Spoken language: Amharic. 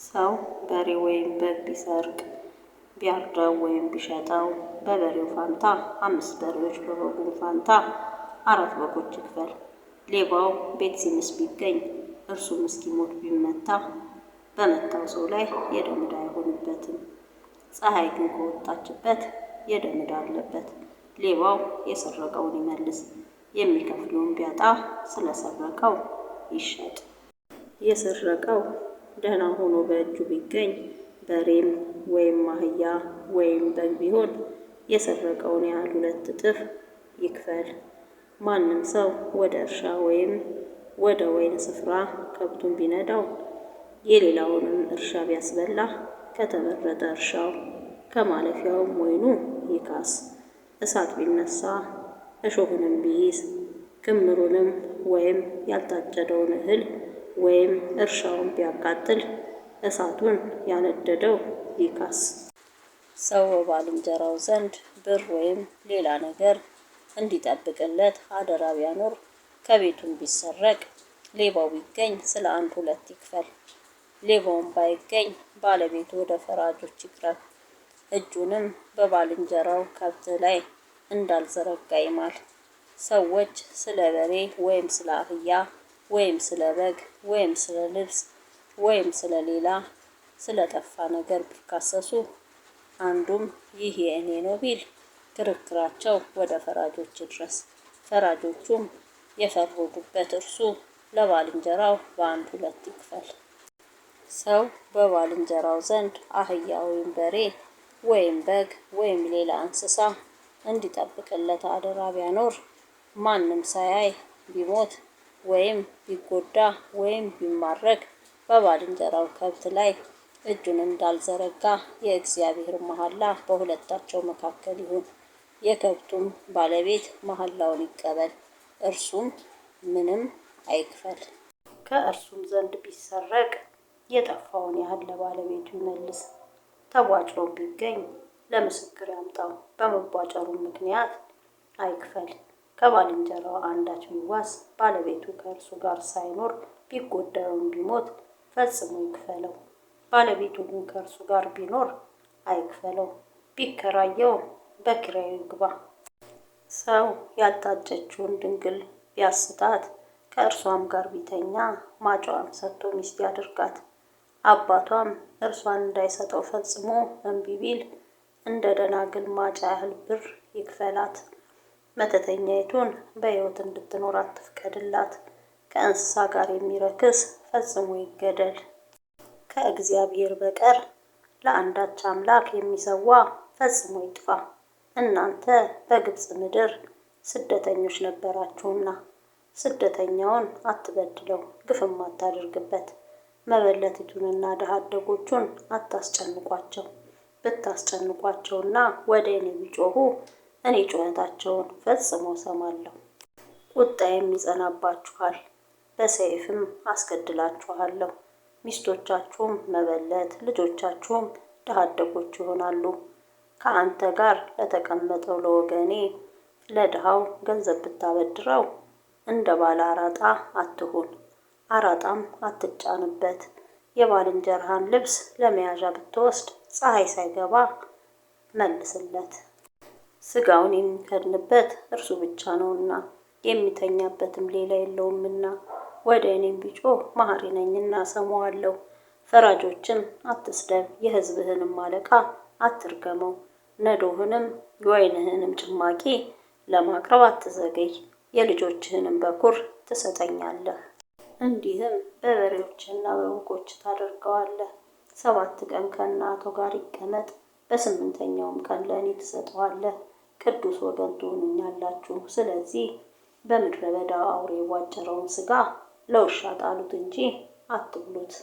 ሰው በሬ ወይም በግ ቢሰርቅ ቢያርደው ወይም ቢሸጠው በበሬው ፋንታ 5 በሬዎች በበጉም ፋንታ 4 በጎች ይክፈል። ሌባው ቤት ሲምስ ቢገኝ እርሱም እስኪሞት ቢመታ በመታው ሰው ላይ የደም ዕዳ አይሆንበትም። ፀሐይ ግን ከወጣችበት የደም ዕዳ አለበት። ሌባው የሰረቀውን ይመልስ፣ የሚከፍለውን ቢያጣ ስለሰረቀው ይሸጥ። የሰረቀው ደህና ሆኖ በእጁ ቢገኝ በሬም ወይም አህያ ወይም በግ ቢሆን የሰረቀውን ያህል 2 እጥፍ ይክፈል። ማንም ሰው ወደ እርሻ ወይም ወደ ወይን ስፍራ ከብቱን ቢነዳው የሌላውንም እርሻ ቢያስበላ ከተመረጠ እርሻው ከማለፊያውም ወይኑ ይካስ። እሳት ቢነሳ እሾህንም ቢይዝ ክምሩንም ወይም ያልታጨደውን እህል ወይም እርሻውን ቢያቃጥል እሳቱን ያነደደው ይካስ። ሰው በባልንጀራው ዘንድ ብር ወይም ሌላ ነገር እንዲጠብቅለት አደራ ቢያኖር ከቤቱም ቢሰረቅ ሌባው ቢገኝ ስለ አንድ 2 ይክፈል። ሌባውም ባይገኝ ባለቤቱ ወደ ፈራጆች ይቅረብ። እጁንም በባልንጀራው ከብት ላይ እንዳልዘረጋ ይማል። ሰዎች ስለ በሬ ወይም ስለ አህያ ወይም ስለ በግ ወይም ስለ ልብስ ወይም ስለ ሌላ ስለጠፋ ነገር ቢካሰሱ አንዱም ይህ የእኔ ነው ቢል ክርክራቸው ወደ ፈራጆች ይድረስ። ፈራጆቹም የፈረዱበት እርሱ ለባልንጀራው በአንድ 2 ይክፈል። ሰው በባልንጀራው ዘንድ አህያ ወይም በሬ ወይም በግ ወይም ሌላ እንስሳ እንዲጠብቅለት አደራ ቢያኖር ማንም ሳያይ ቢሞት ወይም ቢጎዳ ወይም ቢማረክ በባልንጀራው ከብት ላይ እጁን እንዳልዘረጋ የእግዚአብሔር መሐላ በሁለታቸው መካከል ይሁን። የከብቱም ባለቤት መሐላውን ይቀበል፣ እርሱም ምንም አይክፈል። ከእርሱም ዘንድ ቢሰረቅ የጠፋውን ያህል ለባለቤቱ ይመልስ። ተቧጭሮ ቢገኝ ለምስክር ያምጣው፣ በመቧጨሩም ምክንያት አይክፈል። ከባልንጀራው አንዳች ቢዋስ ባለቤቱ ከእርሱ ጋር ሳይኖር ቢጎዳውም ቢሞት ፈጽሞ ይክፈለው። ባለቤቱ ግን ከእርሱ ጋር ቢኖር አይክፈለው፣ ቢከራየው በኪራዩ ይግባ። ሰው ያልታጨችውን ድንግል ቢያስታት ከእርሷም ጋር ቢተኛ ማጫዋን ሰጥቶ ሚስት ያድርጋት። አባቷም እርሷን እንዳይሰጠው ፈጽሞ እምቢ ቢል እንደ ደናግል ማጫ ያህል ብር ይክፈላት። መተተኛይቱን በሕይወት እንድትኖር አትፍቀድላት። ከእንስሳ ጋር የሚረክስ ፈጽሞ ይገደል። ከእግዚአብሔር በቀር ለአንዳች አምላክ የሚሰዋ ፈጽሞ ይጥፋ። እናንተ በግብፅ ምድር ስደተኞች ነበራችሁና ስደተኛውን አትበድለው፣ ግፍም አታድርግበት። መበለቲቱንና ድሀ አደጎቹን አታስጨንቋቸው። ብታስጨንቋቸውና ወደ እኔ ቢጮኹ እኔ ጩኸታቸውን ፈጽሞ እሰማለሁ። ቁጣዬም ይጸናባችኋል፣ በሰይፍም አስገድላችኋለሁ። ሚስቶቻችሁም መበለት፣ ልጆቻችሁም ድሀ አደጎች ይሆናሉ። ከአንተ ጋር ለተቀመጠው ለወገኔ ለድሃው ገንዘብ ብታበድረው እንደ ባለ አራጣ አትሁን፣ አራጣም አትጫንበት። የባልንጀራህን ልብስ ለመያዣ ብትወስድ ፀሐይ ሳይገባ መልስለት። ስጋውን የሚከድንበት እርሱ ብቻ ነውና የሚተኛበትም ሌላ የለውምና። ወደ እኔም ቢጮህ መሐሪ ነኝና እሰማዋለሁ። ፈራጆችን አትስደብ፣ የሕዝብህንም አለቃ አትርገመው። ነዶህንም የወይንህንም ጭማቂ ለማቅረብ አትዘገይ፣ የልጆችህንም በኩር ትሰጠኛለህ። እንዲህም በበሬዎችና በበጎች ታደርገዋለህ። 7 ቀን ከእናቱ ጋር ይቀመጥ፣ በ8ኛውም ቀን ለእኔ ትሰጠዋለህ። ቅዱስ ወገን ትሆኑኛላችሁ። ስለዚህ በምድረ በዳ አውሬ የቧጨረውን ሥጋ ለውሻ ጣሉት እንጂ አትብሉት።